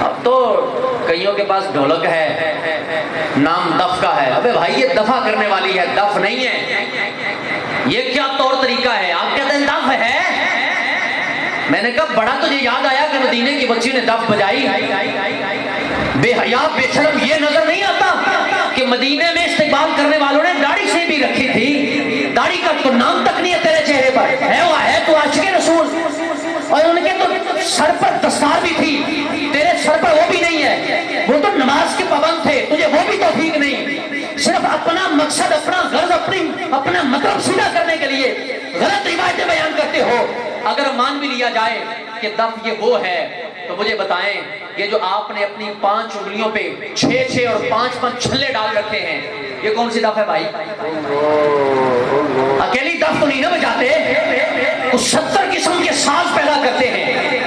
اب تو کئیوں کے پاس ڈھولک ہے، نام دف کا ہے. ابے بھائی یہ دفع کرنے والی ہے، دف نہیں ہے. یہ کیا طور طریقہ ہے؟ آپ کہتے ہیں دف ہے. میں نے کہا بڑا تجھے یاد آیا کہ مدینے کی بچی نے دف بجائی؟ بے حیا بے شرم، یہ نظر نہیں آتا کہ مدینے میں استقبال کرنے والوں نے داڑھی سے بھی رکھی تھی؟ داڑھی کا تو نام تک نہیں ہے تیرے چہرے پر. ہے تو عاشق رسول. اور ان کے تو سر پر دستار بھی تھی، تیرے سر پر وہ بھی نہیں ہے. وہ تو نماز کے پابند تھے، تجھے وہ بھی توفیق نہیں. صرف اپنا مقصد، اپنا غرض، اپنا مطلب سیدھا کرنے کے لیے غلط روایتیں بیان کرتے ہو. اگر مان بھی لیا جائے کہ دف یہ وہ ہے تو مجھے بتائیں یہ جو آپ نے اپنی 5 انگلیوں پہ 6 اور 5 چھلے ڈال رکھے ہیں، یہ کون سی دف ہے بھائی؟ اکیلی دف تو نہیں نہ بجاتے، 70 قسم کے ساز پیدا کرتے ہیں.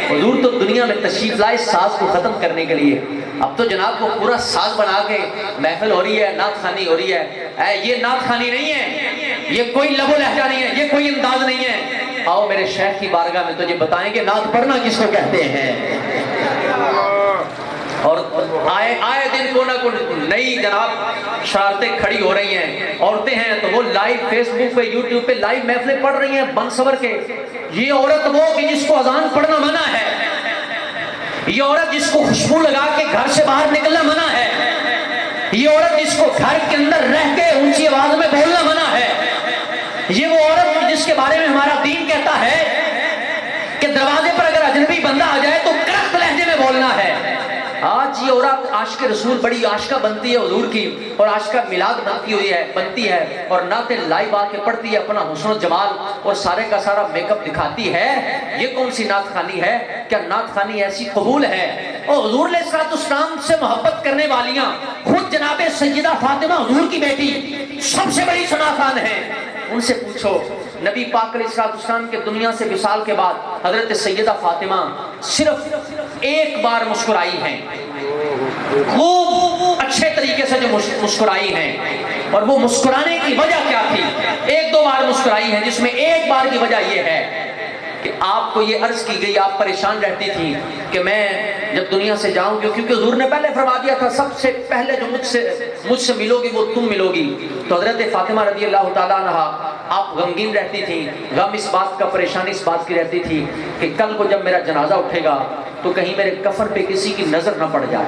حضور تو دنیا میں تشریف لائے ساز کو ختم کرنے کے لیے. اب تو جناب وہ پورا ساز بنا کے محفل ہو رہی ہے، نعت خوانی ہو رہی ہے. یہ نعت خوانی نہیں ہے، یہ کوئی لب و لہجہ نہیں ہے، یہ کوئی انداز نہیں ہے. آؤ میرے شیخ کی بارگاہ میں تجھے بتائیں کہ نعت پڑھنا کس کو کہتے ہیں. اور آئے دن کو نہ کو نئی جناب شرارتیں کھڑی ہو رہی ہیں. عورتیں ہیں تو وہ لائیو فیس بک پہ یوٹیوب پہ لائیو محفلیں پڑھ رہی ہیں بن سور کے. یہ عورت وہ کہ جس کو اذان پڑھنا منع ہے، یہ عورت جس کو خوشبو لگا کے گھر سے باہر نکلنا منع ہے، یہ عورت جس کو گھر کے اندر رہ کے اونچی آواز میں بولنا منع ہے، یہ وہ عورت جس کے بارے میں ہمارا دین کہتا ہے کہ دروازے پر اگر اجنبی بندہ آ جائے تو کرخت لہجے میں بولنا ہے. آج یہ عورت عاشق رسول بڑی عاشقہ بنتی ہے حضور کی، اور عاشقہ میلاد بنتی ہے اور نعتیں لائیو آ کے پڑھتی ہے، اپنا حسن و جمال اور سارے کا سارا میک اپ دکھاتی ہے. یہ کون سی نعت خوانی ہے؟ کیا نعت خوانی ایسی قبول ہے؟ اور حضور علیہ الصلوۃ والسلام سے محبت کرنے والیاں خود جناب سیدہ فاطمہ حضور کی بیٹی سب سے بڑی ثناخوان ہیں. ان سے پوچھو نبی پاک علیہ الصلوۃ والسلام کے دنیا سے وصال کے بعد حضرت سیدہ فاطمہ صرف ایک بار مسکرائی ہیں، خوب اچھے طریقے سے جو مسکرائی ہیں. اور وہ مسکرانے کی وجہ کیا تھی؟ 1-2 بار مسکرائی ہیں، جس میں ایک بار کی وجہ یہ ہے کہ آپ کو یہ عرض کی گئی، آپ پریشان رہتی تھی کہ میں جب دنیا سے جاؤں گی، کیونکہ حضور نے پہلے فرما دیا تھا سب سے پہلے جو مجھ سے ملو گی وہ تم ملو گی. تو حضرت فاطمہ رضی اللہ تعالیٰ عنہ آپ غمگین رہتی تھی. غم اس بات کا، پریشانی اس بات کی رہتی تھی کہ کل کو جب میرا جنازہ اٹھے گا تو کہیں میرے کفن پہ کسی کی نظر نہ پڑ جائے،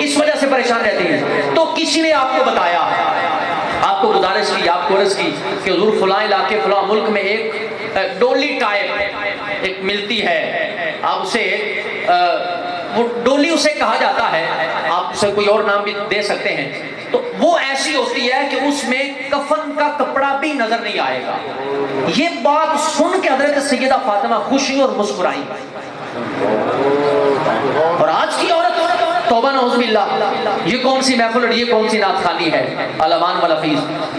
اس وجہ سے پریشان رہتی ہیں. تو کسی نے آپ کو بتایا، آپ کو گزارش کی، آپ کو عرض کی کہ حضور فلاں علاقے فلاں ملک میں ایک ڈولی ٹائپ ایک ملتی ہے، آپ اسے وہ ڈولی اسے کہا جاتا ہے، آپ اسے کوئی اور نام بھی دے سکتے ہیں. تو وہ ایسی ہوتی ہے کہ اس میں کفن کا کپڑا بھی نظر نہیں آئے گا. یہ بات سن کے حضرت سیدہ فاطمہ خوش ہوئی اور مسکرائی. اور آج کی عورت توبہ نعوذ باللہ، یہ کون سی محفل اور یہ کون سی نعت خوانی ہے؟ الامان والافیز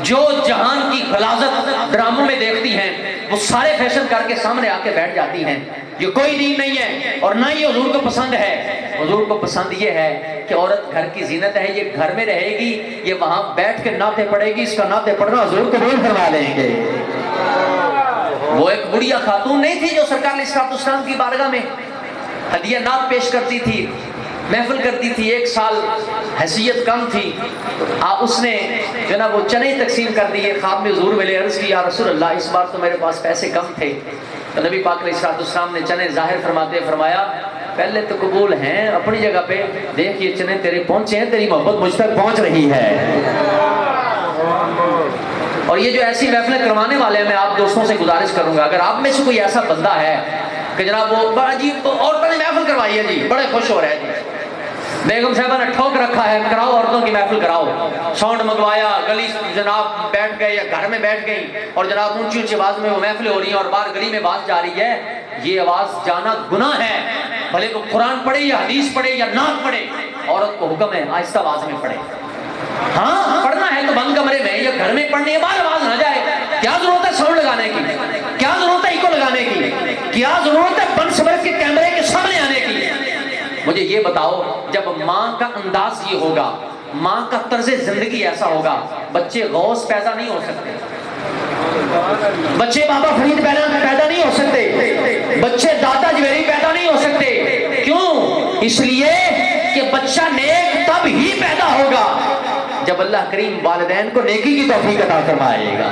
جو جہان کی غلاظت ڈراموں میں دیکھتی ہیں وہ سارے فیشن کر کے سامنے آ کے بیٹھ جاتی ہیں. یہ کوئی دین نہیں ہے اور نہ یہ حضور کو پسند ہے. حضور کو پسند یہ ہے کہ عورت گھر کی زینت ہے، یہ گھر میں رہے گی، یہ وہاں بیٹھ کے نعتیں پڑھے گی، اس کا نعتیں پڑھنا حضور قبول فرما لیں گے. وہ ایک بڑھیا خاتون نہیں تھی جو سرکار علیہ الصلوۃ والسلام کی بارگاہ میں ہدیہ نعت پیش کرتی تھی، محفل کرتی تھی. 1 سال حیثیت کم تھی، اس نے جو نا وہ چنے تقسیم کر دیے. خواب میں حضور ملے، عرض کی یا رسول اللہ اس بار تو میرے پاس پیسے کم تھے. تو نبی پاک علیہ الصلوۃ والسلام نے چنے ظاہر فرماتے فرمایا پہلے تو قبول ہیں اپنی جگہ پہ، دیکھ یہ چنے تیرے پہنچے ہیں، تیری محبت مجھ تک پہنچ رہی ہے. اور یہ جو ایسی محفلیں کروانے والے ہیں، میں آپ دوستوں سے گزارش کروں گا اگر آپ میں سے کوئی ایسا بندہ ہے کہ جناب وہ بڑا جی عورتوں نے محفل کروائی ہے جی، بڑے خوش ہو رہے ہیں جی، بیگم صاحبہ نے ٹھوک رکھا ہے کراؤ عورتوں کی محفل کراؤ، ساؤنڈ منگوایا، گلی جناب بیٹھ گئے یا گھر میں بیٹھ گئی اور جناب اونچی اونچی آواز میں وہ محفلیں ہو رہی ہیں اور باہر گلی میں آواز جا رہی ہے. یہ آواز جانا گناہ ہے، بھلے وہ قرآن پڑھے یا حدیث پڑھے یا نعت پڑھے، عورت کو حکم ہے آہستہ آواز میں پڑھے. ہاں پڑھنا ہے تو بند کمرے میں یا گھر میں پڑھنی ہے، باہر آواز نہ جائے. کیا ضرورت ہے ساؤنڈ لگانے کی؟ کیا ضرورت ہے ایکو لگانے کی؟ کیا ضرورت ہے بن سور کے کیمرے کے سامنے آنے کی؟ مجھے یہ بتاؤ جب ماں کا انداز یہ ہوگا، ماں کا طرز زندگی ایسا ہوگا، بچے غوث پیدا نہیں ہو سکتے، بچے بابا فرید پیدا نہیں ہو سکتے، بچے دادا جویری پیدا نہیں ہو سکتے. کیوں؟ اس لیے کہ بچہ نیک تب ہی پیدا ہوگا جب اللہ کریم والدین کو نیکی کی توفیق عطا فرمائے گا.